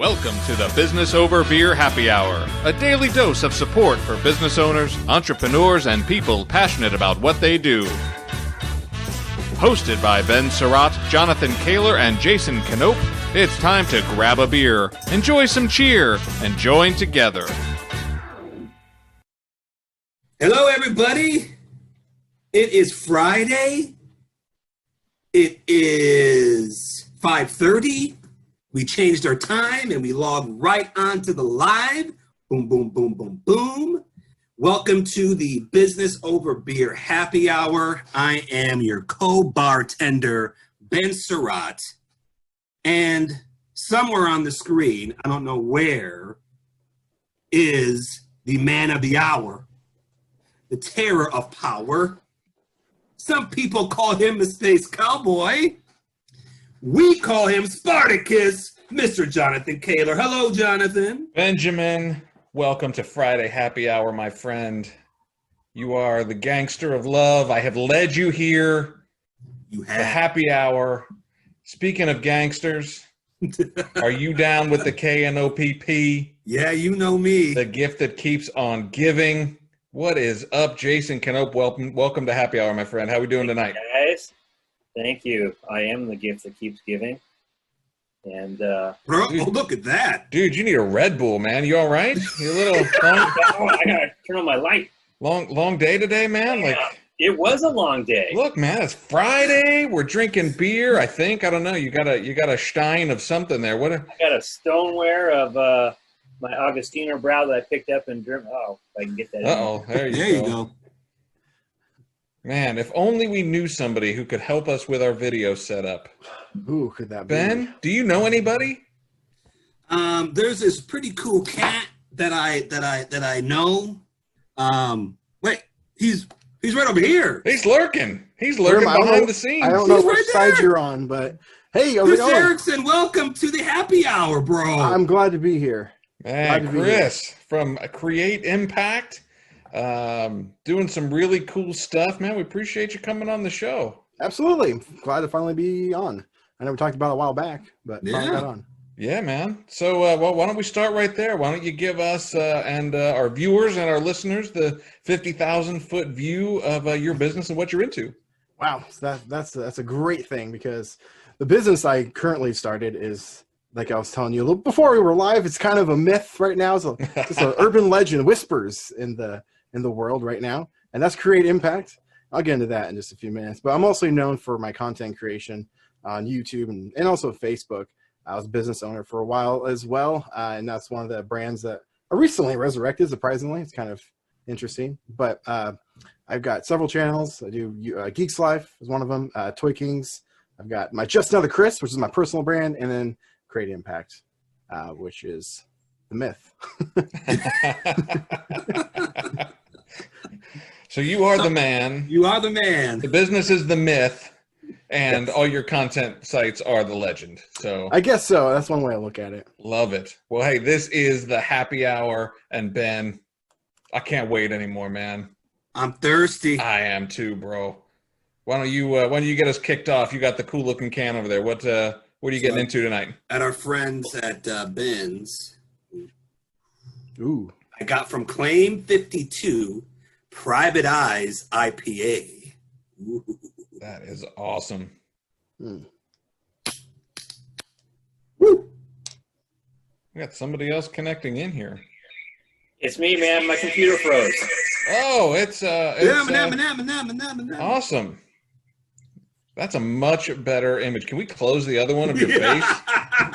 Welcome to the Business Over Beer Happy Hour, a daily dose of support for business owners, entrepreneurs, and people passionate about what they do. Hosted by Ben Surratt, Jonathan Kaler, and Jason Knope, it's time to grab a beer, enjoy some cheer, and join together. Hello, everybody. It is Friday. It is 5:30. We changed our time and we logged right onto the live. Boom, boom, boom, boom, boom. Welcome to the Business Over Beer Happy Hour. I am your co-bartender, Ben Surratt. And somewhere on the screen, I don't know where, is the man of the hour, the terror of power. Some people call him the Space Cowboy. We call him Spartacus, Mr. Jonathan Kaler. Hello, Jonathan. Benjamin, welcome to Friday Happy Hour, my friend. You are the gangster of love. I have led you here. You have. The happy hour. Speaking of gangsters, are you down with the KNOPP? Yeah, you know me. The gift that keeps on giving. What is up, Jason Knope? Welcome to Happy Hour, my friend. How are we doing tonight? Guys, thank you. I am the gift that keeps giving. And Bro, dude, oh, look at that. Dude, you need a Red Bull, man. You all right? You a little long, I gotta turn on my light. long day today, man? Like, it was a long day. look, man, it's Friday. We're drinking beer, I think. I don't know. You got a stein of something there. What? I got a stoneware of my Augustiner brow that I picked up and driven. Oh, if I can get that. Uh-oh, there you go. Man, if only we knew somebody who could help us with our video setup. Who could that be? Ben, do you know anybody? There's this pretty cool cat that I know. Wait, he's right over here. He's lurking. He's lurking behind the scenes. I don't know He's which right side there. you're on, but hey, how's it Chris going? Erickson, welcome to the happy hour, bro. I'm glad to be here. Man, Glad to be Chris from Create Impact, doing some really cool stuff, man. We appreciate you coming on the show. Absolutely. Glad to finally be on. I know we talked about it a while back, but finally got on. Yeah, man. So, well, why don't we start right there? Why don't you give us and our viewers and our listeners the 50,000-foot view of your business and what you're into? Wow, so that's a great thing, because the business I currently started is, like I was telling you a little before we were live, it's kind of a myth right now. It's an urban legend, whispers in the world right now, and that's Create Impact. I'll get into that in just a few minutes. But I'm also known for my content creation on YouTube and also Facebook. I was a business owner for a while as well, and that's one of the brands that I recently resurrected, surprisingly. It's kind of interesting. But I've got several channels. I do Geeks Life is one of them, Toy Kings. I've got my Just Another Chris, which is my personal brand, and then Create Impact, which is the myth. So you are the man. You are the man. The business is the myth, and yes, all your content sites are the legend. So I guess so. That's one way to look at it. Love it. Well, hey, this is the happy hour, and Ben, I can't wait anymore, man. I'm thirsty. I am too, bro. Why don't you get us kicked off? You got the cool looking can over there. What are you getting into tonight? At our friends at Ben's. Ooh. I got from Claim 52 Private Eyes IPA. Ooh. That is awesome. Mm. Woo. We got somebody else connecting in here. It's me, man. My computer froze. Oh, it's Awesome. awesome. That's a much better image. Can we close the other one of your face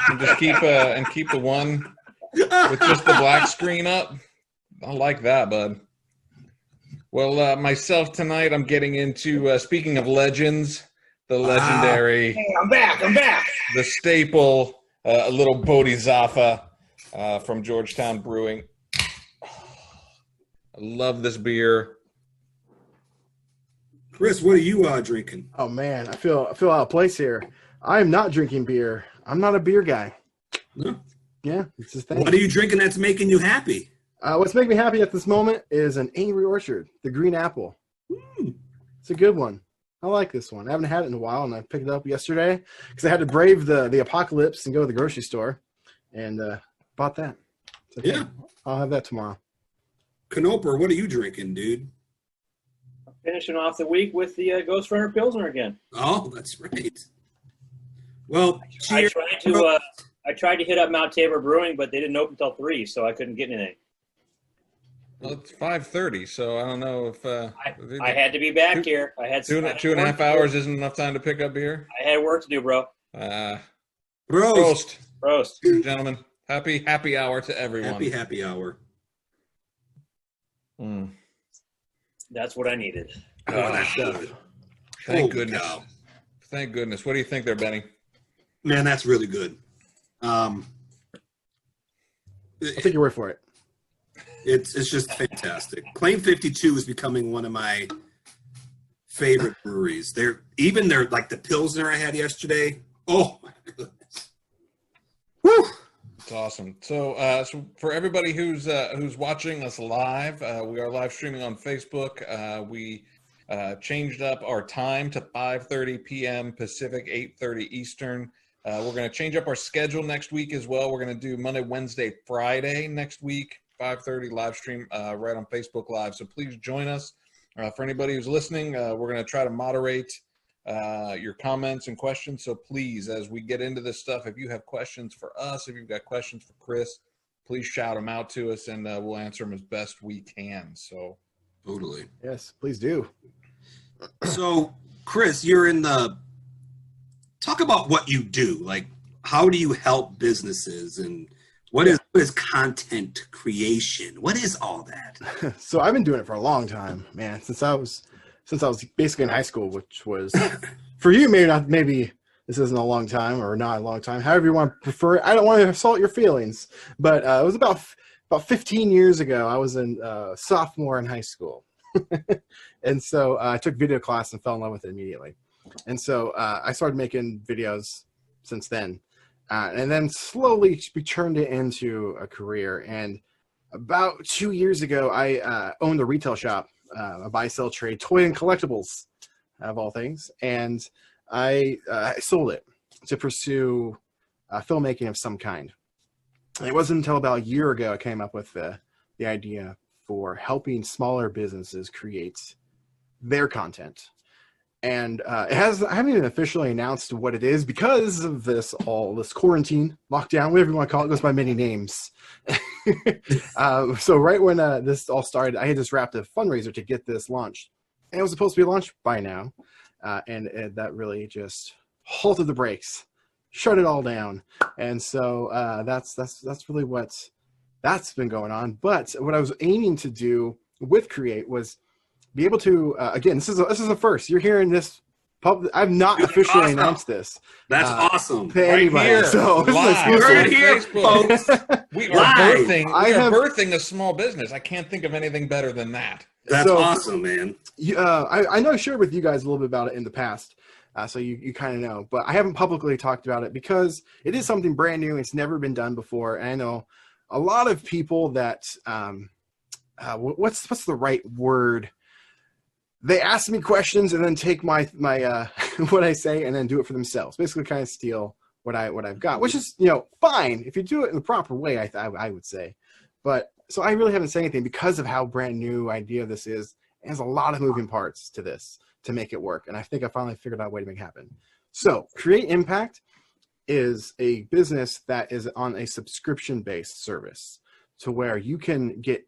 and just keep the one with just the black screen up? I like that, bud. Well, myself tonight, I'm getting into, speaking of legends, the legendary. Hey, I'm back. The staple, a little Bodhisattva from Georgetown Brewing. I love this beer. Chris, what are you drinking? Oh man, I feel out of place here. I am not drinking beer. I'm not a beer guy. No. Yeah, it's just thing. What are you drinking that's making you happy? What's making me happy at this moment is an Angry Orchard, the green apple. It's a good one. I like this one. I haven't had it in a while, and I picked it up yesterday because I had to brave the apocalypse and go to the grocery store. and bought that. It's okay. Yeah. I'll have that tomorrow. Canoper, what are you drinking, dude? Finishing off the week with the Ghost Runner Pilsner again. Oh, that's right. Well, I cheers. tried to hit up Mount Tabor Brewing, but they didn't open until 3, so I couldn't get anything. Well, it's 5:30, so I don't know if I had to be back here. I had two and a half hours isn't enough time to pick up beer. I had work to do, bro. Roast. Roast. Gentlemen. Happy hour to everyone. Happy hour. Mm. That's what I needed. Oh, that's good. Thank Holy goodness. cow. Thank goodness. What do you think there, Benny? Man, that's really good. I'll take your word for it. It's just fantastic. Claim 52 is becoming one of my favorite breweries. They're like the Pilsner I had yesterday. Oh my goodness. Woo! It's awesome. So for everybody who's watching us live, we are live streaming on Facebook. We changed up our time to 5:30 p.m. Pacific, 8:30 Eastern. We're going to change up our schedule next week as well. We're going to do Monday, Wednesday, Friday next week, 5:30 live stream right on Facebook Live. So please join us. For anybody who's listening, we're going to try to moderate your comments and questions. So please, as we get into this stuff, if you have questions for us, if you've got questions for Chris, please shout them out to us, and we'll answer them as best we can. So Totally. Yes, please do. So, Chris, you're in the talk about what you do. Like, how do you help businesses, and what is content creation? What is all that? So I've been doing it for a long time, man. Since I was basically in high school, which was for you maybe this isn't a long time or not a long time. However you want to prefer it. I don't want to assault your feelings, but it was about 15 years ago. I was in sophomore in high school, and so I took video class and fell in love with it immediately. And so I started making videos since then, and then slowly we turned it into a career. And about 2 years ago, I owned a retail shop, a buy-sell trade, toy and collectibles, of all things. And I sold it to pursue filmmaking of some kind. And it wasn't until about a year ago I came up with the idea for helping smaller businesses create their content. And I haven't even officially announced what it is because of this quarantine, lockdown, whatever you want to call it. It goes by many names. So right when this all started, I had just wrapped a fundraiser to get this launched. And it was supposed to be launched by now. And that really just halted the brakes, shut it all down. And so that's really that's been going on. But what I was aiming to do with Create was be able to again, this is a first. You're hearing this. I've not officially announced this. That's awesome. To anybody. Here, so live, you heard it here, Facebook. folks. We are Live. birthing a small business. I can't think of anything better than that. That's awesome, man. I know I shared with you guys a little bit about it in the past, so you kind of know. But I haven't publicly talked about it because it is something brand new. It's never been done before. And I know a lot of people that what's the right word? They ask me questions and then take my what I say and then do it for themselves. Basically, kind of steal what I've got, which is fine if you do it in the proper way. I would say, but so I really haven't said anything because of how brand new idea this is. It has a lot of moving parts to this to make it work, and I think I finally figured out a way to make it happen. So, Create Impact is a business that is on a subscription-based service to where you can get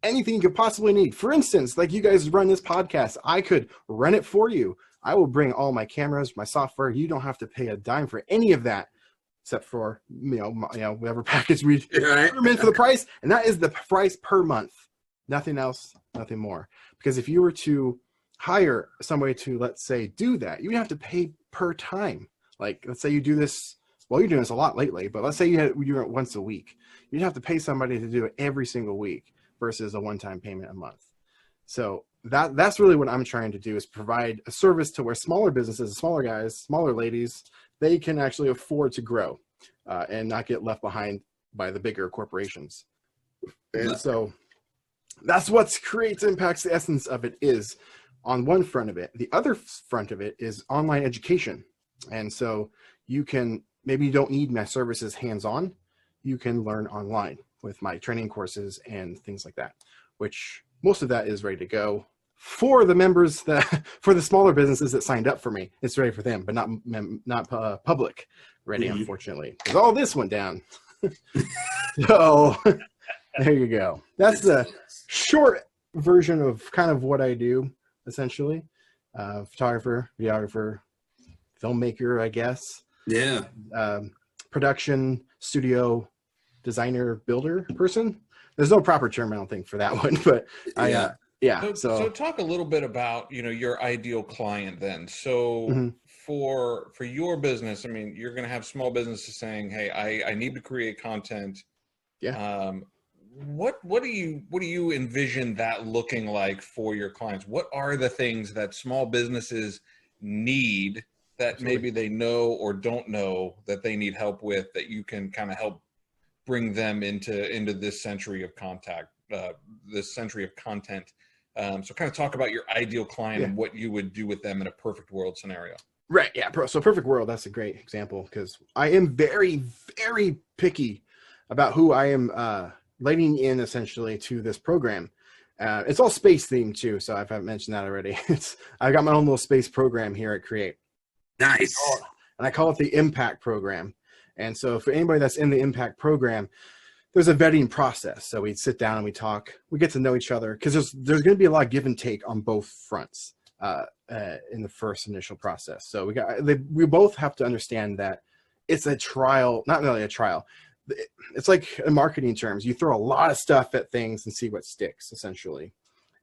anything you could possibly need. For instance, like you guys run this podcast, I could run it for you. I will bring all my cameras, my software. You don't have to pay a dime for any of that, except for whatever package we recommend for the price, and that is the price per month. Nothing else, nothing more. Because if you were to hire somebody to, let's say, do that, you would have to pay per time. Like, let's say you do this. Well, you're doing this a lot lately, but let's say you do it once a week. You'd have to pay somebody to do it every single week versus a one-time payment a month. So that's really what I'm trying to do, is provide a service to where smaller businesses, smaller guys, smaller ladies, they can actually afford to grow and not get left behind by the bigger corporations. And so that's what Creates Impacts. The essence of it is on one front of it. The other front of it is online education. And so maybe you don't need my services hands-on. you can learn online with my training courses and things like that, which most of that is ready to go for the members that, for the smaller businesses that signed up for me. It's ready for them, but not public ready, unfortunately, because all this went down. So there you go. That's the short version of kind of what I do, essentially. Photographer, videographer, filmmaker, I guess. Yeah. Production, studio, designer, builder person. There's no proper term, I don't think, for that one, but So talk a little bit about, your ideal client then. So for your business, I mean, you're going to have small businesses saying, hey, I need to create content. Yeah. What do you envision that looking like for your clients? What are the things that small businesses need that maybe they know or don't know that they need help with, that you can kind of help bring them into this century of content? So kind of talk about your ideal client and what you would do with them in a perfect world scenario. Right. Yeah. So perfect world, that's a great example, because I am very, very picky about who I am letting in essentially to this program. It's all space themed too. So if I haven't mentioned that already, I got my own little space program here at Create. Nice. And I call it the Impact Program. And so for anybody that's in the Impact Program, there's a vetting process. So we sit down and we talk, we get to know each other, because there's going to be a lot of give and take on both fronts in the first initial process. So we both have to understand that it's a trial, not really a trial. It's like in marketing terms, you throw a lot of stuff at things and see what sticks, essentially,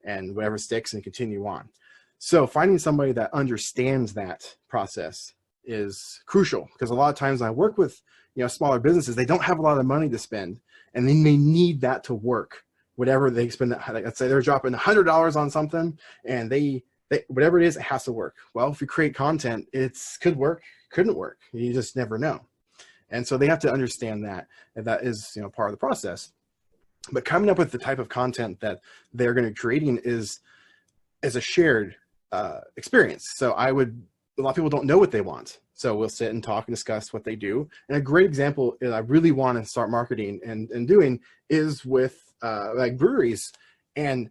and whatever sticks, and continue on. So finding somebody that understands that process is crucial, because a lot of times I work with smaller businesses, they don't have a lot of money to spend, and then they need that to work. Whatever they spend, let's say they're dropping $100 on something, and they whatever it is, it has to work. Well, if you create content, could work, couldn't work. You just never know. And so they have to understand that is part of the process. But coming up with the type of content that they're going to be creating is a shared experience. So a lot of people don't know what they want. So we'll sit and talk and discuss what they do. And a great example that I really want to start marketing and doing is with like breweries, and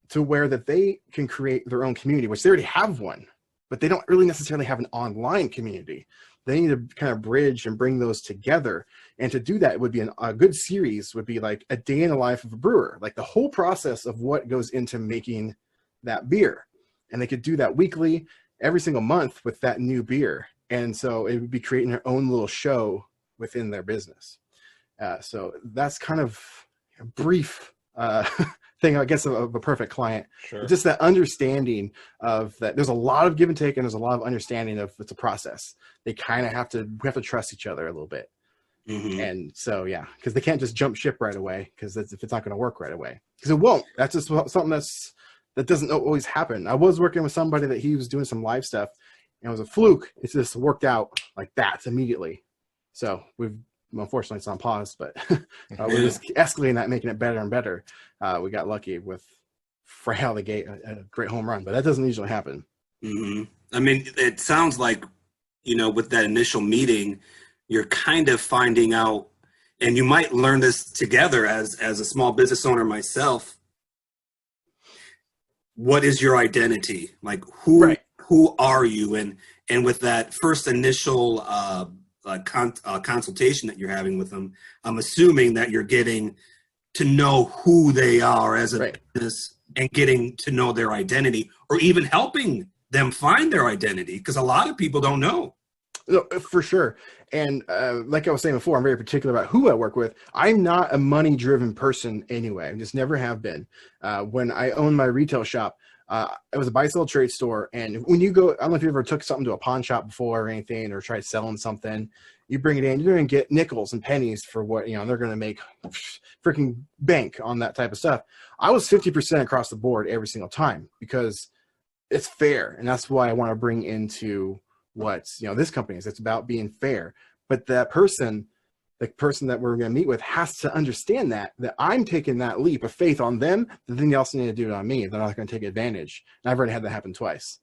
to where that they can create their own community, which they already have one, but they don't really necessarily have an online community. They need to kind of bridge and bring those together. And to do that, it would be a good series would be like a day in the life of a brewer, like the whole process of what goes into making that beer. And they could do that weekly, every single month with that new beer. And so it would be creating their own little show within their business. So that's kind of a brief thing, I guess, of a perfect client. Sure. Just that understanding of that there's a lot of give and take, and there's a lot of understanding of it's a process. They kind of we have to trust each other a little bit. And so, because they can't just jump ship right away, because if it's not going to work right away, because it won't. That's just something that doesn't always happen. I was working with somebody that he was doing some live stuff, and it was a fluke. It's just worked out like that immediately. So unfortunately it's on pause, but we're just escalating that, making it better and better. We got lucky with right out of the gate, a great home run, but that doesn't usually happen. I mean, it sounds like, with that initial meeting, you're kind of finding out, and you might learn this together as a small business owner myself. What is your identity? Like who are you? And with that first initial consultation that you're having with them, I'm assuming that you're getting to know who they are as a business and getting to know their identity, or even helping them find their identity, because a lot of people don't know. No, for sure. And like I was saying before, I'm very particular about who I work with. I'm not a money-driven person anyway. I just never have been. When I owned my retail shop, it was a buy-sell trade store. And when you go, I don't know if you ever took something to a pawn shop before or anything, or tried selling something. You bring it in, you're going to get nickels and pennies for what, they're going to make freaking bank on that type of stuff. I was 50% across the board every single time, because it's fair. And that's why I want to bring into what this company is. It's about being fair. But the person that we're going to meet with has to understand that I'm taking that leap of faith on them, that then they also need to do it on me. They're not going to take advantage. And I've already had that happen twice.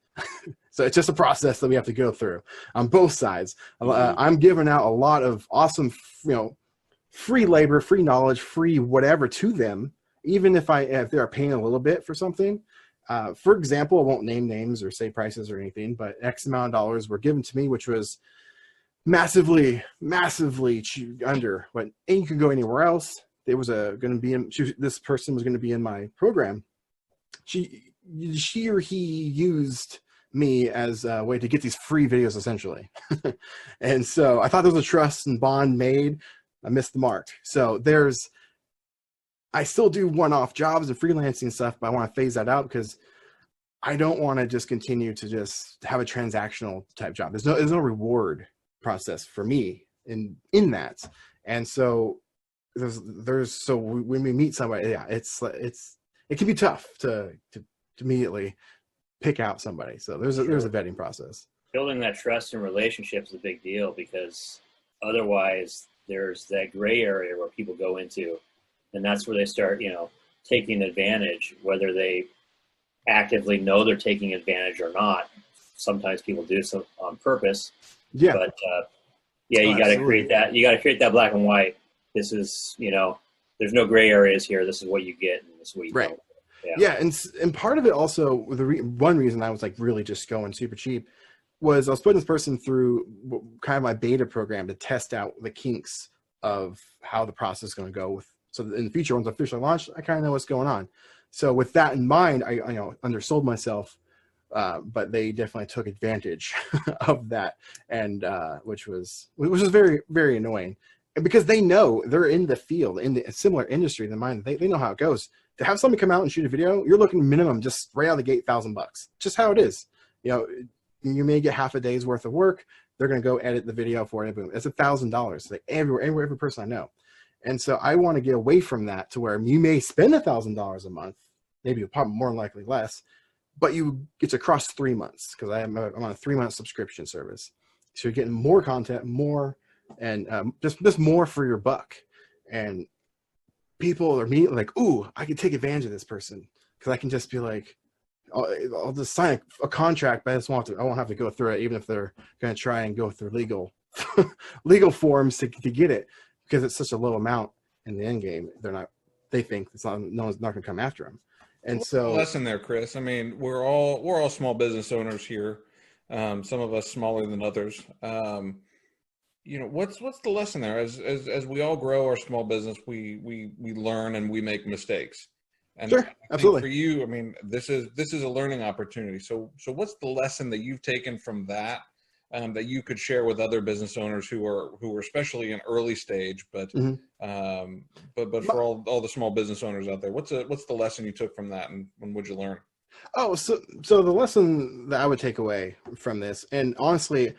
So it's just a process that we have to go through on both sides. I'm giving out a lot of awesome, free labor, free knowledge, free whatever to them, even if they're paying a little bit for something. For example, I won't name names or say prices or anything, but X amount of dollars were given to me, which was massively under what you could go anywhere else. It was going to be this person was going to be in my program. She or he used me as a way to get these free videos, essentially. And so I thought there was a trust and bond made. I missed the mark. So I still do one-off jobs and freelancing stuff, but I want to phase that out because I don't want to just continue to just have a transactional type job. There's no reward process for me in that. And so when we meet somebody, yeah, it can be tough to immediately pick out somebody. So there's a vetting process. Building that trust and relationship is a big deal, because otherwise there's that gray area where people go into, and that's where they start, taking advantage, whether they actively know they're taking advantage or not. Sometimes people do so on purpose. Yeah. But you got to create that. You got to create that black and white. This is, there's no gray areas here. This is what you get, and this is what you don't. Yeah, and part of it also, one reason I was like really just going super cheap was I was putting this person through kind of my beta program to test out the kinks of how the process is going to go. So in the future, once officially launched, I kind of know what's going on. So with that in mind, I undersold myself, but they definitely took advantage of that, and which was very, very annoying. And because they know they're in the field, in a similar industry than mine, they know how it goes. To have somebody come out and shoot a video, you're looking minimum just right out of the gate $1,000. Just how it is. You may get half a day's worth of work. They're going to go edit the video for you. Boom, it's $1,000. Like every person I know. And so I want to get away from that to where you may spend $1,000 a month, maybe probably more likely less, but it's across 3 months because I'm on a 3-month subscription service. So you're getting more content, more, and just more for your buck. And people are immediately like, ooh, I can take advantage of this person because I can just be like, I'll just sign a contract, but I won't have to go through it, even if they're going to try and go through legal forms to get it, because it's such a low amount in the end game. They think no one's not going to come after them. And What's so the lesson there, Chris? I mean, we're all small business owners here. Some of us smaller than others. What's the lesson there? As we all grow our small business, we learn and we make mistakes. And sure, absolutely. For you, I mean, this is a learning opportunity. So what's the lesson that you've taken from that that you could share with other business owners who are especially in early stage, but for all the small business owners out there, what's the lesson you took from that, and when would you learn? Oh, so the lesson that I would take away from this, and honestly,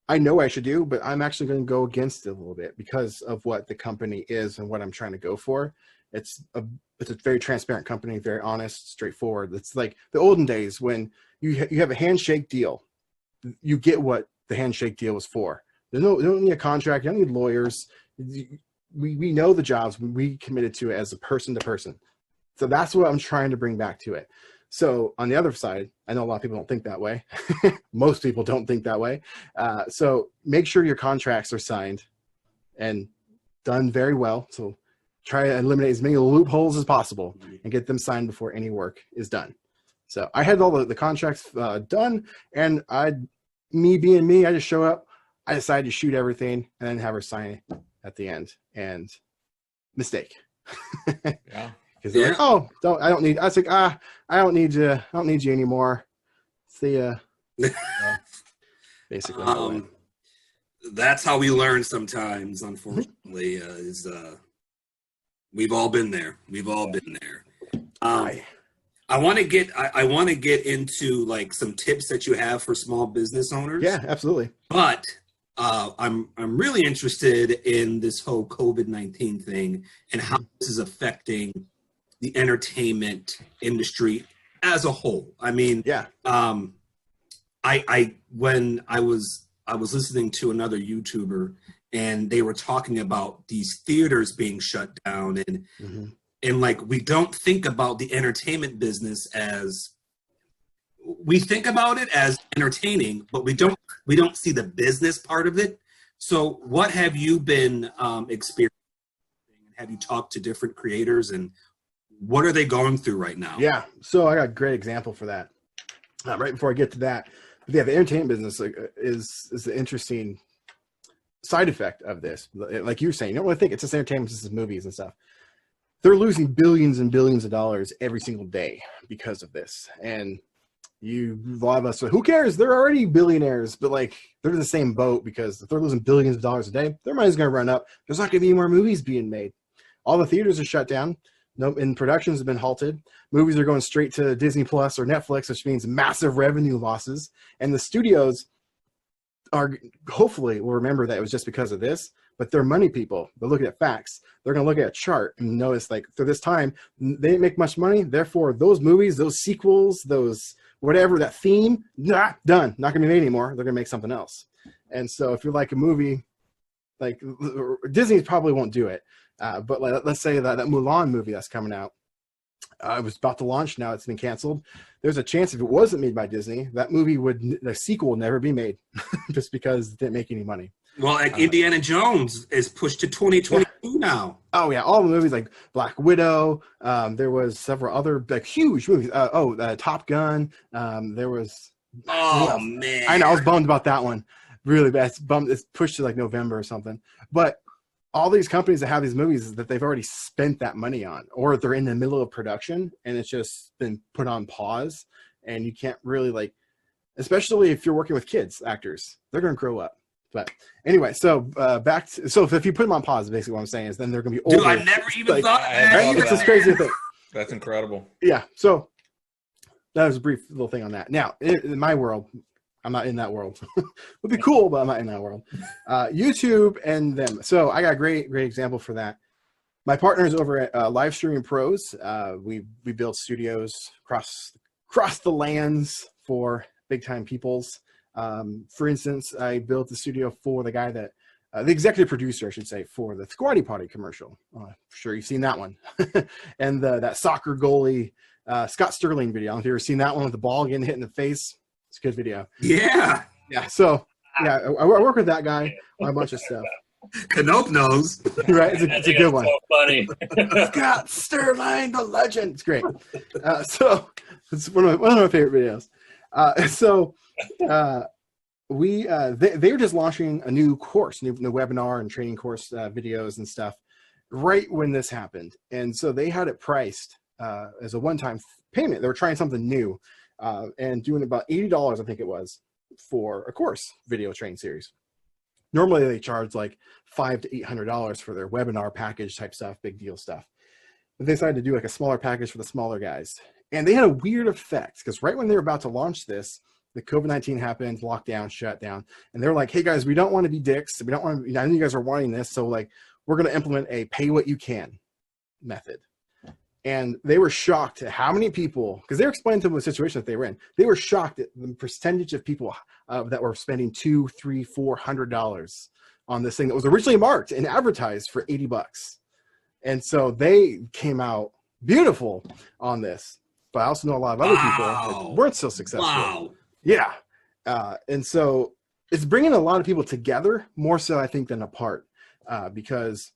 I know what I should do, but I'm actually going to go against it a little bit because of what the company is and what I'm trying to go for. It's a very transparent company, very honest, straightforward. It's like the olden days when you have a handshake deal. You get what the handshake deal was for. You don't need a contract. You don't need lawyers. We know the jobs. We committed to it as a person to person. So that's what I'm trying to bring back to it. So on the other side, I know a lot of people don't think that way. Most people don't think that way. So make sure your contracts are signed and done very well. So try to eliminate as many loopholes as possible and get them signed before any work is done. So I had all the contracts done, and me being me, I just show up. I decided to shoot everything and then have her sign it at the end. And mistake. Yeah. Because they're like, oh, I don't need. I was like, I don't need you. I don't need you anymore. See ya. Basically, that's how we learn sometimes. Unfortunately, we've all been there. We've all been there. I want to get into like some tips that you have for small business owners. Yeah, absolutely. But I'm really interested in this whole COVID-19 thing and how this is affecting the entertainment industry as a whole. I mean, yeah. When I was listening to another YouTuber, and they were talking about these theaters being shut down, and like, we don't think about the entertainment business as, we think about it as entertaining, but we don't see the business part of it. So what have you been experiencing have you talked to different creators, and what are they going through right now? Yeah, so I got a great example for that. Right before I get to that, yeah, the entertainment business is an interesting side effect of this. Like you were saying, you don't really think it's just entertainment, it's just movies and stuff. They're losing billions and billions of dollars every single day because of this. And a lot of us, who cares? They're already billionaires, but like they're in the same boat, because if they're losing billions of dollars a day, their money's going to run up. There's not going to be any more movies being made. All the theaters are shut down. No, and productions have been halted. Movies are going straight to Disney Plus or Netflix, which means massive revenue losses. And the studios are hopefully will remember that it was just because of this, but they're money people. They're looking at facts. They're going to look at a chart and notice, like, through this time, they didn't make much money. Therefore, those movies, those sequels, those whatever, that theme, done. Not going to be made anymore. They're going to make something else. And so if you're like a movie, like Disney probably won't do it. But let's say that Mulan movie that's coming out, it was about to launch. Now it's been canceled. There's a chance if it wasn't made by Disney, that movie the sequel would never be made just because it didn't make any money. Well, like Indiana Jones is pushed to 2022 now. Oh yeah, all the movies like Black Widow. There was several other like huge movies. Top Gun. There was. Oh man, I know. I was bummed about that one. Really bad. It's pushed to like November or something. But all these companies that have these movies that they've already spent that money on, or they're in the middle of production and it's just been put on pause, and you can't really like, especially if you're working with kids actors, they're going to grow up. But anyway, so so if you put them on pause, basically what I'm saying is then they're going to be older. Dude, I never even thought of that. Right? It's this crazy thing. That's incredible. Yeah. So that was a brief little thing on that. Now, in my world, I'm not in that world. Would be cool, but I'm not in that world. YouTube and them. So I got a great example for that. My partner is over at Live Streaming Pros. We build studios across the lands for big time peoples. For instance, I built the studio for the guy that the executive producer, I should say, for the Squatty Potty commercial. I'm sure you've seen that one. And that soccer goalie Scott Sterling video. I don't know if you've ever seen that one with the ball getting hit in the face. It's a good video. Yeah. Yeah. So, yeah, I work with that guy on a bunch of stuff. Canope knows. Right? It's a good one. So funny. Scott Sterling, the legend. It's great. So, it's one of my favorite videos. They were just launching a new course, new webinar and training course videos and stuff right when this happened. And so they had it priced as a one-time payment. They were trying something new. And doing about $80, I think it was, for a course video training series. Normally they charge like $500 to $800 for their webinar package type stuff, big deal stuff. But they decided to do like a smaller package for the smaller guys. And they had a weird effect because right when they were about to launch this, the COVID-19 happened, lockdown, shut down. And they're like, hey guys, we don't want to be dicks. We don't want to, I know you guys are wanting this. So like, we're going to implement a pay what you can method. And they were shocked at how many people, because they were explaining to them the situation that they were in. They were shocked at the percentage of people that were spending $200, $300, $400 on this thing that was originally marked and advertised for $80. And so they came out beautiful on this. But I also know a lot of other people that weren't so successful. Wow. Yeah. And so it's bringing a lot of people together more so, I think, than apart, because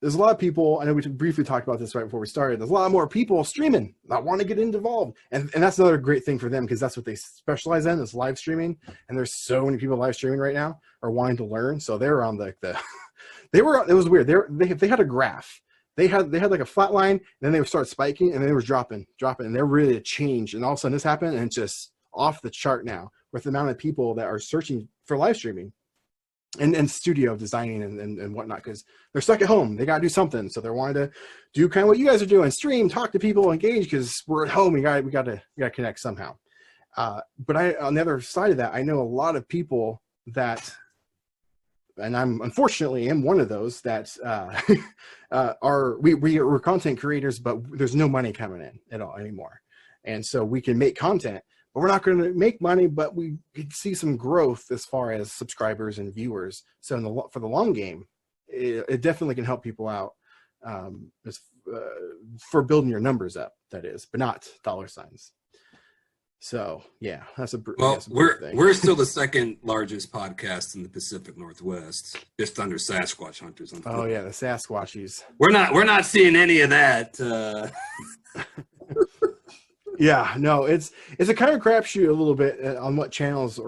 there's a lot of people, I know we briefly talked about this right before we started, there's a lot more people streaming that want to get involved. And that's another great thing for them because that's what they specialize in is live streaming. And there's so many people live streaming right now are wanting to learn. So they were on it was weird. They had a graph. They had like a flat line, and then they would start spiking, and then they were dropping. And they're really a change. And all of a sudden this happened, and it's just off the chart now with the amount of people that are searching for live streaming. And studio designing and whatnot, because they're stuck at home. They got to do something. So they're wanting to do kind of what you guys are doing, stream, talk to people, engage, because we're at home. We got to connect somehow. But on the other side of that, I know a lot of people that, and I'm unfortunately am one of those that we're content creators, but there's no money coming in at all anymore. And so we can make content, but we're not going to make money, but we could see some growth as far as subscribers and viewers. So for the long game, it definitely can help people out for building your numbers up, that is, but not dollar signs. So yeah, that's a Well, that's a big thing. we're still the second largest podcast in the Pacific Northwest, just under Sasquatch Hunters. Oh yeah, the Sasquatchies. We're not seeing any of that. Yeah, no, it's a kind of crapshoot a little bit on what channels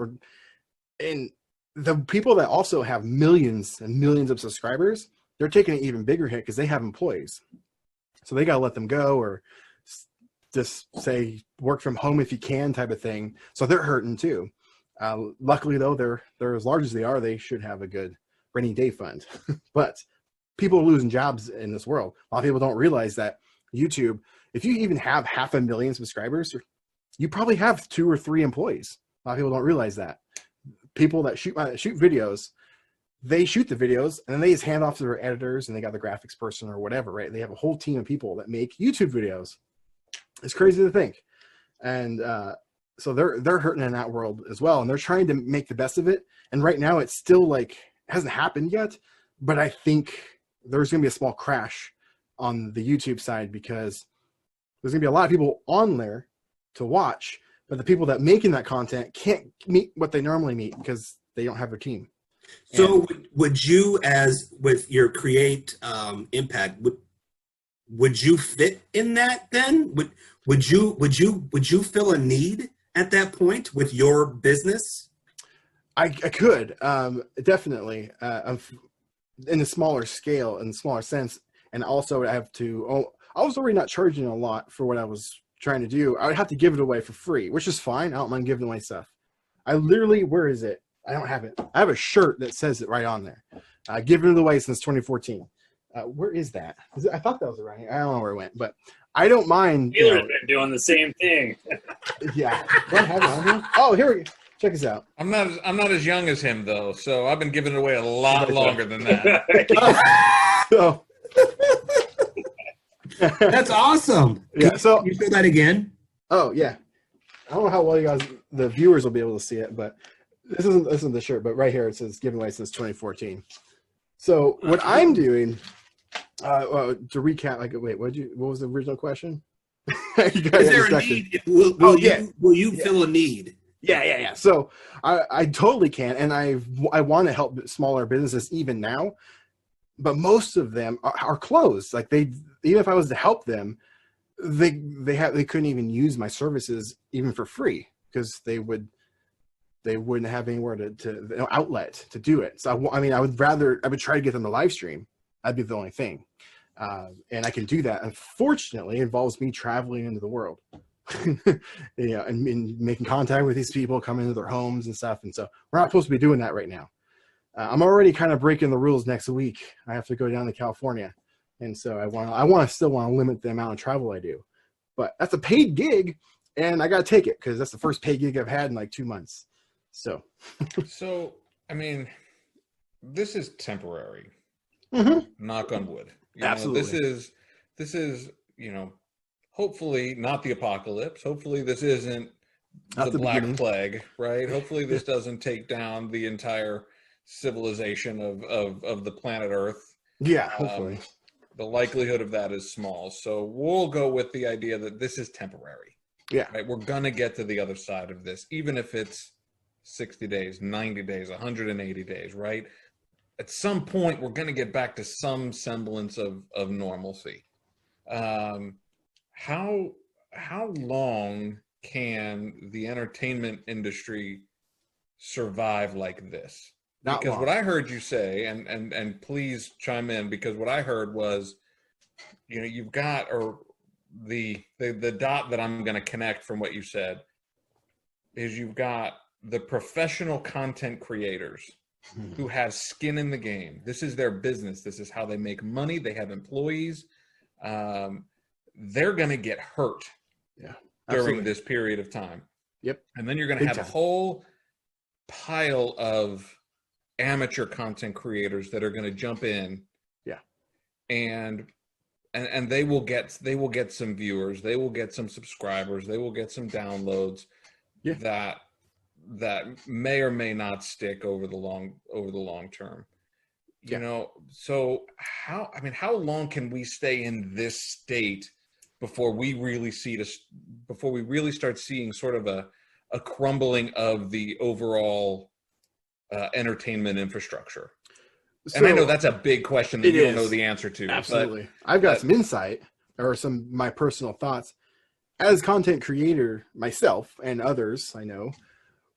and the people that also have millions and millions of subscribers, they're taking an even bigger hit because they have employees, so they got to let them go or just say work from home if you can type of thing. So they're hurting too. Luckily though, they're as large as they are, they should have a good rainy day fund. But people are losing jobs in this world. A lot of people don't realize that YouTube, if you even have 500,000 subscribers, you probably have 2 or 3 employees. A lot of people don't realize that. People that shoot videos, they shoot the videos and then they just hand off to their editors and they got the graphics person or whatever, right? They have a whole team of people that make YouTube videos. It's crazy to think. And so they're hurting in that world as well. And they're trying to make the best of it. And right now it's still like, hasn't happened yet, but I think there's going to be a small crash on the YouTube side because there's going to be a lot of people on there to watch, but the people that making that content can't meet what they normally meet because they don't have their team. So would you, as with your create impact, would you fit in that then? Would you fill a need at that point with your business? I could definitely in a smaller scale, in a smaller sense, and also I have to. I was already not charging a lot for what I was trying to do. I would have to give it away for free, which is fine. I don't mind giving away stuff. I literally, where is it? I don't have it. I have a shirt that says it right on there. Given it away since 2014. Where is that? I thought that was right. I don't know where it went, but I don't mind. Taylor's been doing the same thing. Yeah. Do I have it on here? Oh, here we go. Check this out. I'm not as young as him though, so I've been giving it away a lot longer than that. So that's awesome. Yeah. So you say that again? Oh yeah. I don't know how well you guys, the viewers, will be able to see it, but this isn't the shirt. But right here it says given away since 2014. So what I'm doing, to recap, like, wait, what was the original question? Is there a need? Will you fill a need? Yeah. So I totally can, and I want to help smaller businesses even now, but most of them are closed. Like even if I was to help them, they couldn't even use my services even for free because they wouldn't have anywhere to outlet to do it. So I would try to get them to live stream. That'd be the only thing. And I can do that. Unfortunately, it involves me traveling into the world, and making contact with these people, coming into their homes and stuff. And so we're not supposed to be doing that right now. I'm already kind of breaking the rules next week. I have to go down to California. And so I still want to limit the amount of travel I do, but that's a paid gig and I got to take it because that's the first paid gig I've had in like 2 months. So I mean, this is temporary. Mm-hmm. Knock on wood. Absolutely. This is hopefully not the apocalypse. Hopefully this isn't the Black Plague, right? Hopefully this doesn't take down the entire civilization of the planet Earth. Yeah, hopefully. The likelihood of that is small. So we'll go with the idea that this is temporary. Yeah. Right? We're going to get to the other side of this, even if it's 60 days, 90 days, 180 days, right? At some point, we're going to get back to some semblance of normalcy. How long can the entertainment industry survive like this? Because what I heard you say, and please chime in, because what I heard was, you've got, or the dot that I'm going to connect from what you said is you've got the professional content creators who have skin in the game. This is their business. This is how they make money. They have employees. They're going to get hurt during this period of time. Yep. And then you're going to have a whole pile of amateur content creators that are going to jump in. Yeah. And they will get some viewers. They will get some subscribers. They will get some downloads. Yeah. That may or may not stick over the long term. So how long can we stay in this state before we really start seeing sort of a crumbling of the overall entertainment infrastructure? So, and I know that's a big question that you don't know the answer to. Absolutely. I've got some insight or some my personal thoughts. As content creator myself and others I know,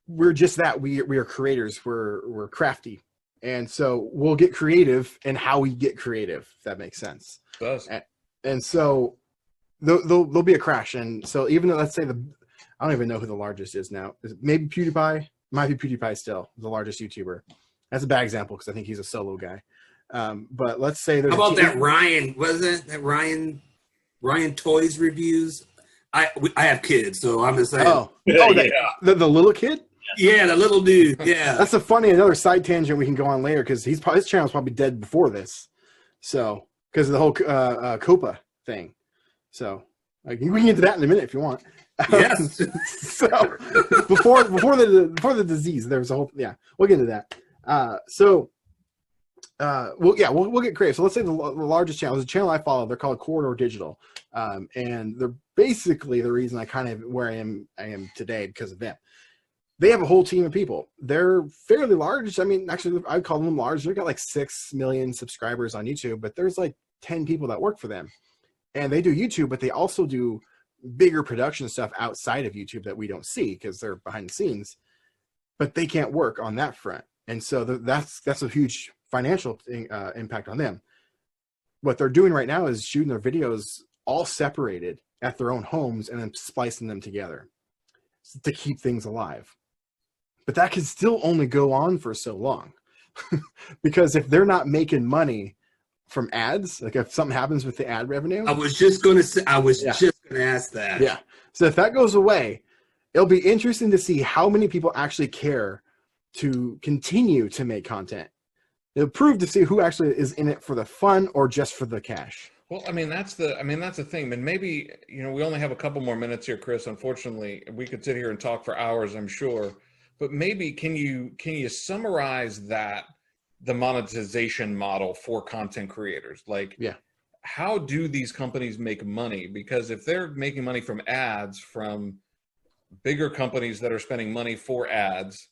we're just that. We are creators. We're crafty. And so we'll get creative in how we get creative, if that makes sense. It does. And so there'll be a crash. And so even though, let's say I don't even know who the largest is now. Maybe PewDiePie. Might be PewDiePie still, the largest YouTuber. That's a bad example because I think he's a solo guy. But let's say there's. How about that Ryan? Was it that Ryan Toys reviews? I have kids, so I'm just saying. The little kid. Yeah, the little dude. Yeah, that's another side tangent we can go on later because his channel's probably dead before this. So because of the whole COPA thing. So we can get to that in a minute if you want. Yes. So before the disease, there was a whole we'll get into that. We'll get creative. So let's say the largest channel is a channel I follow. They're called Corridor Digital, and they're basically the reason I kind of where I am today because of them. They have a whole team of people. They're fairly large. I mean, actually, I'd call them large. They've got like 6 million subscribers on YouTube, but there's like 10 people that work for them, and they do YouTube, but they also do bigger production stuff outside of YouTube that we don't see because they're behind the scenes. But they can't work on that front, and so that's a huge financial impact on them. What they're doing right now is shooting their videos all separated at their own homes and then splicing them together to keep things alive. But that can still only go on for so long because if they're not making money from ads, like if something happens with the ad revenue, I was just going to ask that. Yeah. So if that goes away, it'll be interesting to see how many people actually care to continue to make content. It'll prove to see who actually is in it for the fun or just for the cash. Well, that's the thing. And maybe, we only have a couple more minutes here, Chris. Unfortunately, we could sit here and talk for hours, I'm sure. But maybe can you summarize the monetization model for content creators? How do these companies make money? Because if they're making money from ads from bigger companies that are spending money for ads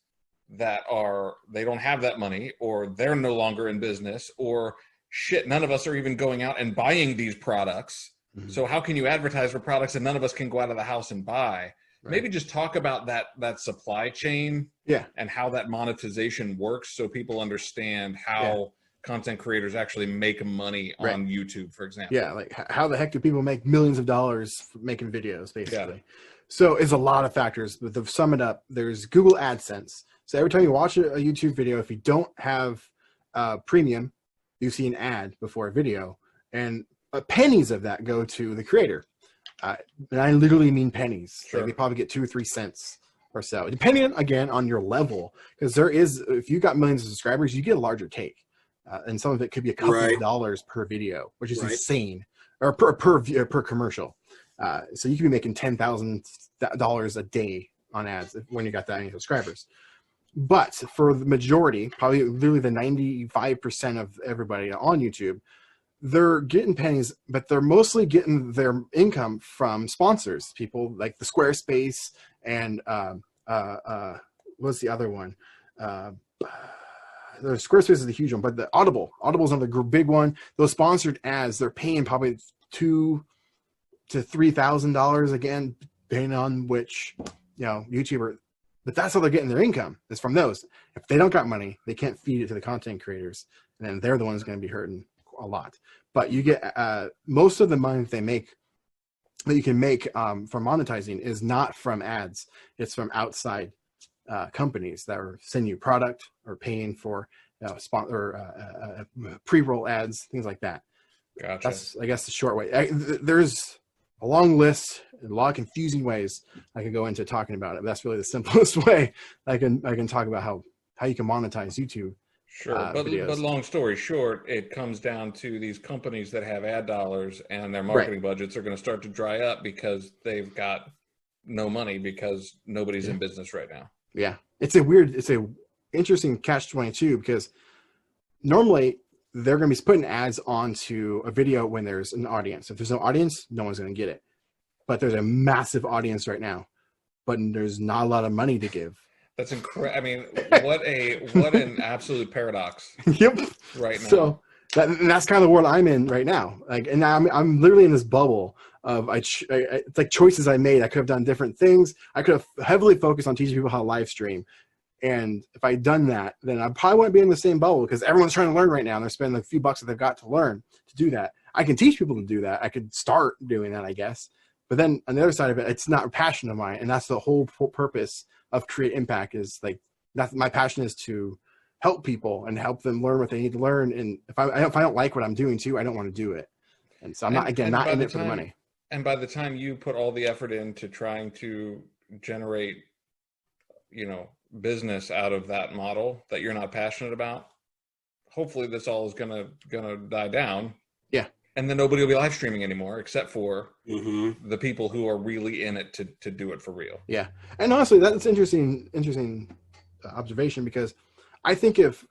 they don't have that money, or they're no longer in business, or none of us are even going out and buying these products. Mm-hmm. So how can you advertise for products that none of us can go out of the house and buy? Right. Maybe just talk about that supply chain and how that monetization works so people understand how content creators actually make money on YouTube, for example. Yeah, like how the heck do people make millions of dollars making videos, basically? Yeah. So it's a lot of factors, but to sum it up, there's Google AdSense. So every time you watch a YouTube video, if you don't have premium, you see an ad before a video, and pennies of that go to the creator. And I literally mean pennies. Sure. Like they probably get 2 or 3 cents or so, depending again on your level. Because if you got millions of subscribers, you get a larger take, and some of it could be a couple of dollars per video, which is insane, or per commercial. So you could be making $10,000 a day on ads when you got that many subscribers. But for the majority, probably literally the 95% of everybody on YouTube, they're getting pennies, but they're mostly getting their income from sponsors, people like the Squarespace and what's the other one? The Squarespace is the huge one, but the Audible's another big one. Those sponsored ads, they're paying probably $2,000 to $3,000 again, depending on which YouTuber. But that's how they're getting their income, is from those. If they don't got money, they can't feed it to the content creators, and then they're the ones going to be hurting a lot. But you get most of the money that you can make from monetizing is not from ads. It's from outside companies that are sending you product or paying for pre-roll ads, things like that. Gotcha. That's, I guess, the short way. There's a long list, a lot of confusing ways I can go into talking about it. But that's really the simplest way I can talk about how you can monetize YouTube. Sure, but long story short, it comes down to these companies that have ad dollars and their marketing budgets are going to start to dry up because they've got no money because nobody's in business right now. Yeah, it's a interesting catch-22 because normally they're going to be putting ads onto a video when there's an audience. If there's no audience, no one's going to get it. But there's a massive audience right now, but there's not a lot of money to give. That's incredible. I mean, what an absolute paradox. Yep. Right now. So that's kind of the world I'm in right now. Like, and I'm literally in this bubble of it's like choices I made. I could have done different things. I could have heavily focused on teaching people how to live stream. And if I'd done that, then I probably wouldn't be in the same bubble, because everyone's trying to learn right now. And they're spending a few bucks that they've got to learn to do that. I can teach people to do that. I could start doing that, I guess. But then on the other side of it, it's not a passion of mine. And that's the whole purpose of Create Impact, is like, that's my passion, is to help people and help them learn what they need to learn. And if I don't like what I'm doing too, I don't want to do it. And so I'm not in it for the money. And by the time you put all the effort into trying to generate, business out of that model that you're not passionate about, hopefully this all is gonna die down. Yeah. And then nobody will be live streaming anymore, except for the people who are really in it to do it for real. Yeah. And honestly, that's interesting observation, because I think if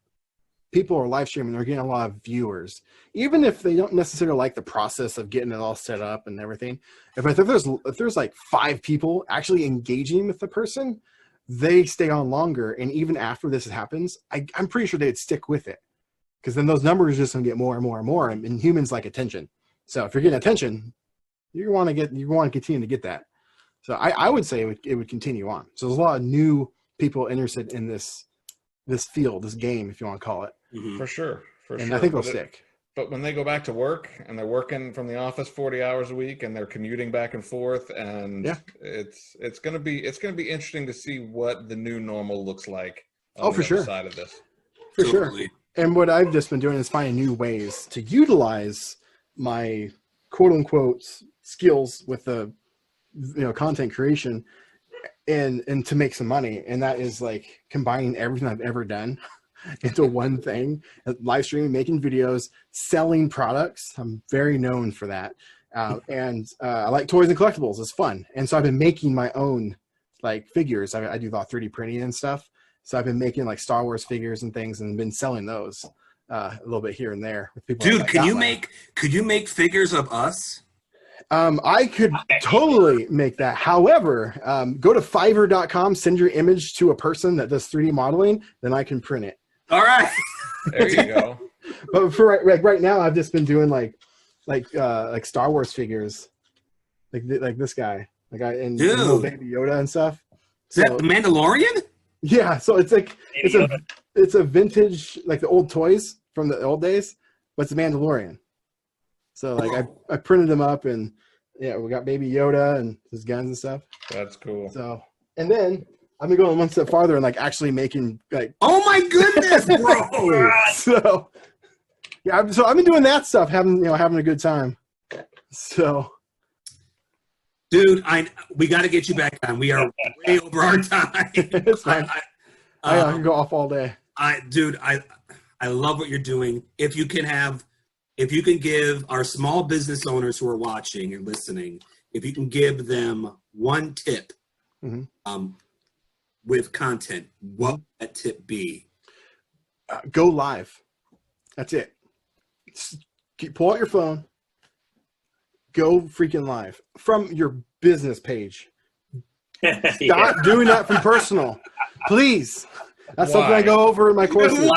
people are live streaming, they're getting a lot of viewers, even if they don't necessarily like the process of getting it all set up and everything. If there's like 5 people actually engaging with the person, they stay on longer. And even after this happens, I'm pretty sure they'd stick with it, because then those numbers are just going to get more and more and more. And humans like attention. So if you're getting attention, you want to continue to get that. So I would say it would continue on. So there's a lot of new people interested in this field, this game, if you want to call it. For sure. And I think it'll stick. But when they go back to work and they're working from the office 40 hours a week and they're commuting back and forth, and it's going to be interesting to see what the new normal looks like on the other side of this. For sure. And what I've just been doing is finding new ways to utilize my quote unquote skills with the content creation and to make some money. And that is like combining everything I've ever done into one thing: live streaming, making videos, selling products. I'm very known for that. And I like toys and collectibles. It's fun. And so I've been making my own like figures. I do a lot of 3D printing and stuff. So I've been making like Star Wars figures and things, and been selling those a little bit here and there with people. Dude, could you make figures of us? I could totally make that. However, go to Fiverr.com, send your image to a person that does 3D modeling, then I can print it. All right. There you go. But for right now, I've just been doing like Star Wars figures, like this guy, and little Baby Yoda and stuff. Is that the Mandalorian? Yeah, so it's like it's a vintage, like the old toys from the old days, but it's a Mandalorian. So like I printed them up, and we got Baby Yoda and his guns and stuff. That's cool. So, and then I'm gonna go one step farther and like actually making like. Oh my goodness, bro! So I've been doing that stuff, having a good time. So. Dude, we got to get you back on. We are way over our time. It's fine. I can go off all day. I love what you're doing. If you can give our small business owners who are watching and listening, if you can give them one tip with content, what would that tip be? Go live. That's it. Pull out your phone. Go freaking live from your business page. Stop doing that from personal, please. That's something I go over in my courses.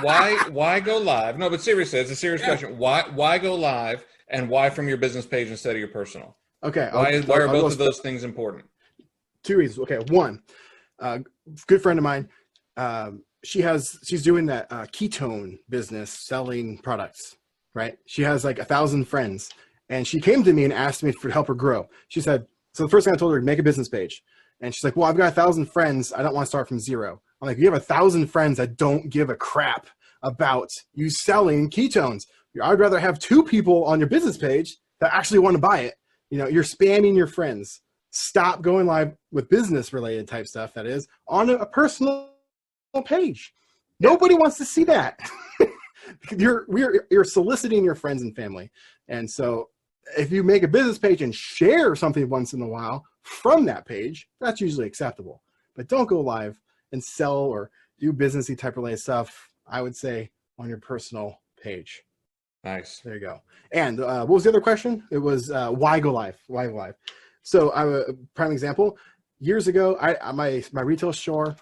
Why go live? No, but seriously, it's a serious question. Why go live, and why from your business page instead of your personal? Okay. Why are both of those things important? 2 reasons. Okay. One, good friend of mine. She's doing that ketone business, selling products. Right. She has like 1,000 friends. And she came to me and asked me to help her grow. She said, so the first thing I told her, make a business page. And she's like, well, I've got 1,000 friends. I don't want to start from zero. I'm like, you have 1,000 friends that don't give a crap about you selling ketones. I'd rather have 2 people on your business page that actually want to buy it. You're spamming your friends. Stop going live with business related type stuff, that is, on a personal page. Nobody wants to see that. You're soliciting your friends and family. And so if you make a business page and share something once in a while from that page, that's usually acceptable. But don't go live and sell or do businessy type related stuff, I would say, on your personal page. Nice. There you go. And what was the other question? It was why go live? Why go live? So prime example. Years ago, my retail store.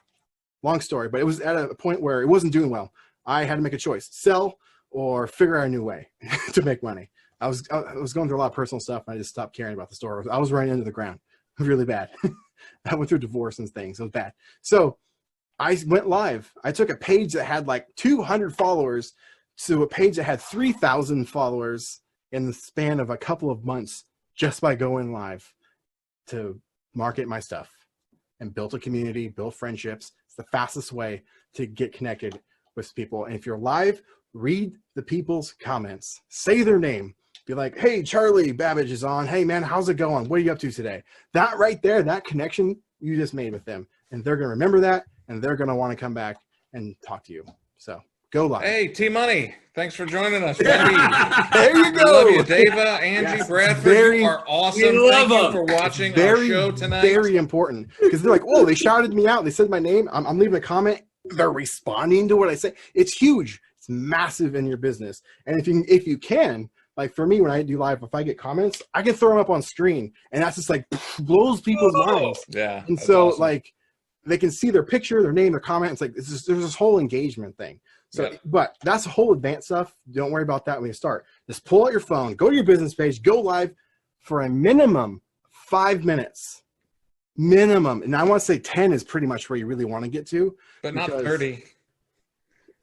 Long story, but it was at a point where it wasn't doing well. I had to make a choice: sell or figure out a new way to make money. I was going through a lot of personal stuff, and I just stopped caring about the store. I was running into the ground, really bad. I went through divorce and things. It was bad. So I went live. I took a page that had like 200 followers to a page that had 3,000 followers in the span of a couple of months, just by going live to market my stuff and build a community, build friendships. It's the fastest way to get connected with people. And if you're live, read the people's comments, say their name, be like, hey, Charlie Babbage is on. Hey man, how's it going? What are you up to today? That right there, that connection you just made with them, and they're going to remember that, and they're going to want to come back and talk to you. So go live. Hey, T-Money, thanks for joining us. There you go. Love you, Dava, Angie, Yes, Bradford. You are awesome. Thank you for watching our show tonight. Very important, because they're like, oh, they shouted me out. They said my name. I'm leaving a comment. They're responding to what I say. It's huge. It's massive in your business. And if you can, like for me, when I do live, if I get comments, I can throw them up on screen, and that's just like blows people's minds. Yeah. And so awesome. like they can see their picture, their name, their comment. It's like there's this whole engagement thing. So, Yep. But that's the whole advanced stuff. Don't worry about that when you start. Just pull out your phone, go to your business page, go live for a minimum 5 minutes. Minimum. And I want to say 10 is pretty much where you really want to get to. But not because- 30.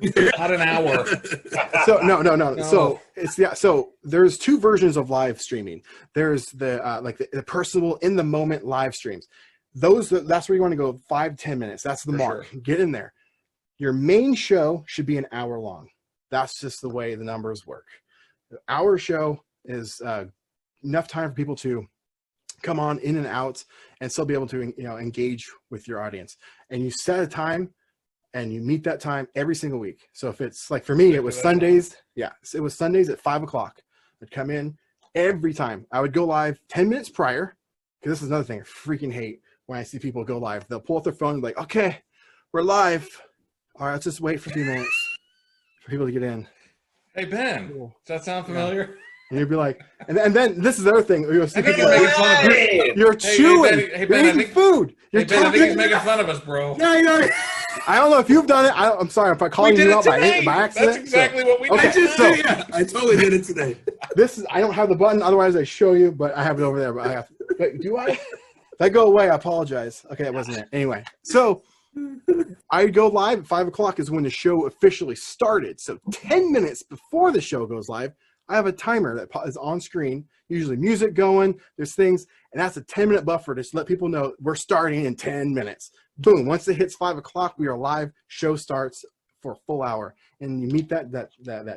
Not an hour. So no. So so there's two versions of live streaming. There's the personal in the moment live streams. That's where you want to go 5-10 minutes. That's the mark. Sure. Get in there. Your main show should be an hour long. That's just the way the numbers work. The hour show is enough time for people to come on in and out and still be able to engage with your audience. And you set a time and you meet that time every single week. So if it's like for me, it was Sundays. Yeah, it was Sundays at 5 o'clock. I'd come in every time. I would go live 10 minutes prior, because this is another thing I freaking hate when I see people go live. They'll pull out their phone and be like, okay, we're live. All right, let's just wait for a few minutes for people to get in. Hey, Ben, does that sound familiar? And you'd be like, and then this is the other thing. You're Hey, chewing. Hey, Ben, you're eating food. You're Ben, I think he's talking. making fun of us, bro. Yeah. I don't know if you've done it. I'm sorry if I'm calling you out by accident. That's exactly what we Okay, did. I totally did it today. I don't have the button. Otherwise, I show you, but I have it over there. But do I? If I go away, I apologize. Okay, that wasn't it. Anyway, so I go live at 5 o'clock is when the show officially started. So 10 minutes before the show goes live, I have a timer that is on screen, usually music going, there's things, and that's a 10-minute buffer to just let people know we're starting in 10 minutes. Boom, once it hits 5 o'clock, we are live, show starts for a full hour. And you meet that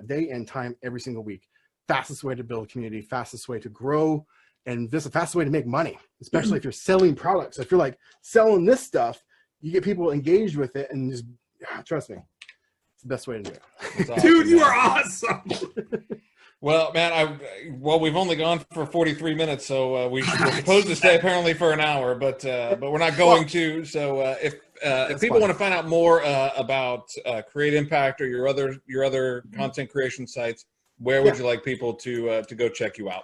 day and time every single week. Fastest way to build a community, fastest way to grow, and just the fastest way to make money, especially if you're selling products. If you're like selling this stuff, you get people engaged with it, and just trust me, it's the best way to do it. Awesome, Dude, you are awesome. Well, man, we've only gone for 43 minutes, so we're supposed to stay apparently for an hour, but we're not going to. So if people want to find out more about Create Impact or your other content creation sites, where would you like people to go check you out?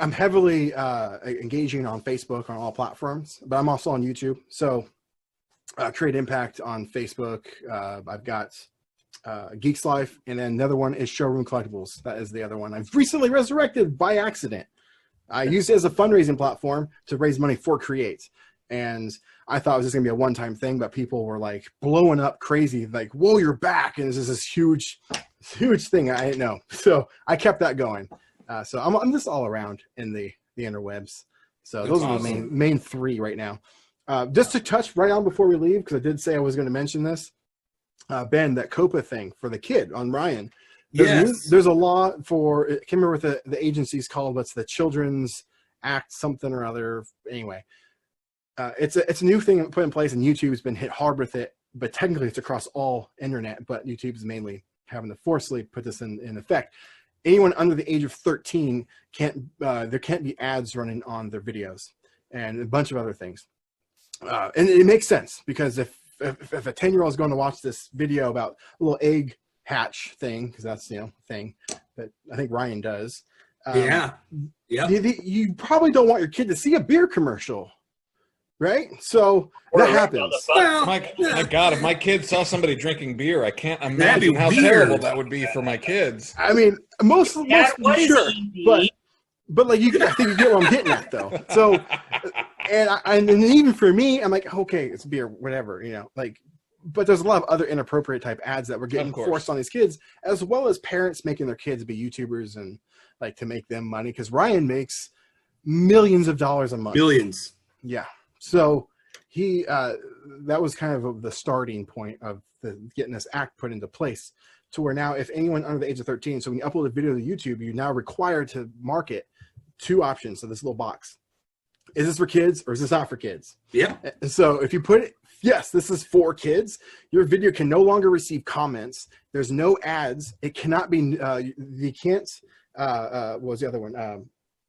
I'm heavily engaging on Facebook on all platforms, but I'm also on YouTube. So Create Impact on Facebook. I've got Geeks Life, and then another one is Showroom Collectibles. That is the other one I've recently resurrected by accident. I used it as a fundraising platform to raise money for Create, and I thought it was just gonna be a one-time thing, but people were like blowing up crazy, like, "Whoa, you're back!" And it's just this huge thing. I didn't know, so I kept that going. So I'm just all around in the interwebs. So those are the main three right now. Just to touch right on before we leave, because I did say I was going to mention this. Ben, that COPA thing for the kid on Ryan. There's a law for, I can't remember what the agency's called, but it's the Children's Act something or other. Anyway, it's a new thing put in place, and YouTube's been hit hard with it, but technically it's across all internet, but YouTube's mainly having to forcefully put this in effect. Anyone under the age of 13 there can't be ads running on their videos and a bunch of other things. And it makes sense, because if a 10-year-old is going to watch this video about a little egg patch thing, because that's thing that I think Ryan does. Yeah. You probably don't want your kid to see a beer commercial, right? So Or that around happens. Well, My God, if my kids saw somebody drinking beer, I can't That'd imagine be how weird. terrible that would be for my kids. I mean, most what is sure, ED? but like I think you get what I'm getting at, though. So, and even for me, I'm like, okay, it's beer, whatever, But there's a lot of other inappropriate type ads that we're getting forced on these kids, as well as parents making their kids be YouTubers and like to make them money, because Ryan makes millions of dollars a month. Millions. Yeah. So he that was kind of the starting point of getting this act put into place, to where now if anyone under the age of 13, so when you upload a video to YouTube, you're now required to market 2 options. So this little box. Is this for kids or is this not for kids? Yep. So if you put it, yes, this is for kids, your video can no longer receive comments. There's no ads. It cannot be, you can't, what was the other one?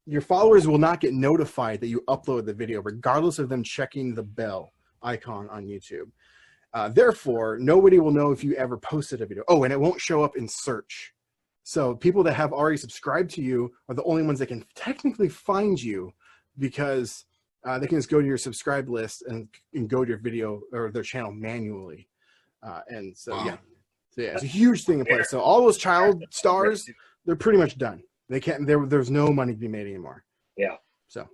Your followers will not get notified that you upload the video, regardless of them checking the bell icon on YouTube. Therefore, nobody will know if you ever posted a video. Oh, and it won't show up in search. So people that have already subscribed to you are the only ones that can technically find you, because they can just go to your subscribe list and go to your video or their channel manually. And so, Wow. yeah, it's a huge thing in place. So all those child stars, they're pretty much done. They can't, there's no money to be made anymore. Yeah. So.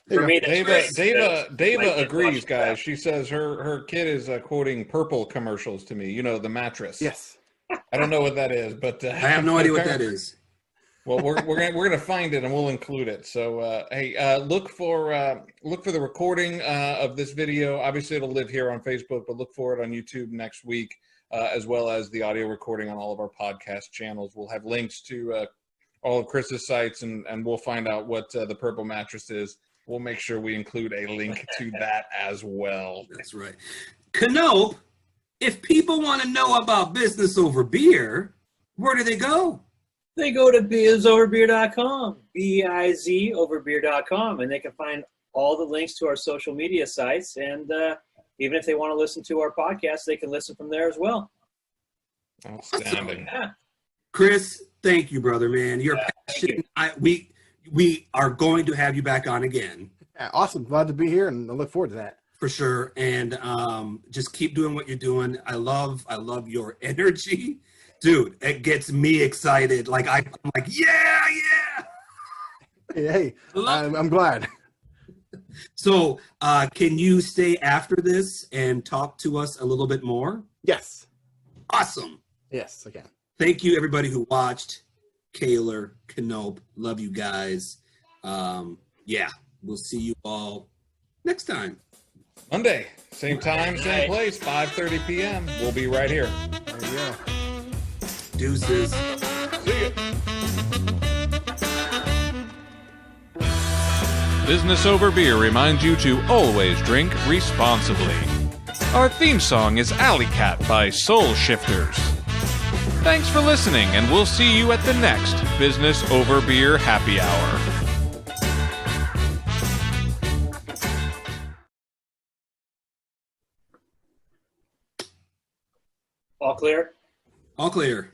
For me, that's Dava agrees, guys. She says her kid is quoting Purple commercials to me. The mattress. Yes. I don't know what that is, but I have no idea what that is. Well, we're gonna find it and we'll include it. So hey, look for the recording of this video. Obviously, it'll live here on Facebook, but look for it on YouTube next week, as well as the audio recording on all of our podcast channels. We'll have links to all of Chris's sites, and we'll find out what the Purple mattress is. We'll make sure we include a link to that as well. That's right. Canope, if people want to know about business over beer, where do they go? They go to bizoverbeer.com, bizoverbeer.com, and they can find all the links to our social media sites. And even if they want to listen to our podcast, they can listen from there as well. Outstanding. Yeah. Chris, thank you, brother, man. You're passionate. We are going to have you back on again. Yeah, awesome. Glad to be here, and I look forward to that. For sure. And just keep doing what you're doing. I love your energy. Dude, it gets me excited. Like I'm like, yeah. Hey, I'm glad. So can you stay after this and talk to us a little bit more? Yes. Awesome. Yes, I can. Thank you, everybody who watched. Kaler, Canope, love you guys. Yeah, we'll see you all next time. Monday, same time, same place, 5:30 p.m. We'll be right here. There you go. Deuces. See ya. Business Over Beer reminds you to always drink responsibly. Our theme song is Alley Cat by Soul Shifters. Thanks for listening, and we'll see you at the next Business Over Beer Happy Hour. All clear? All clear.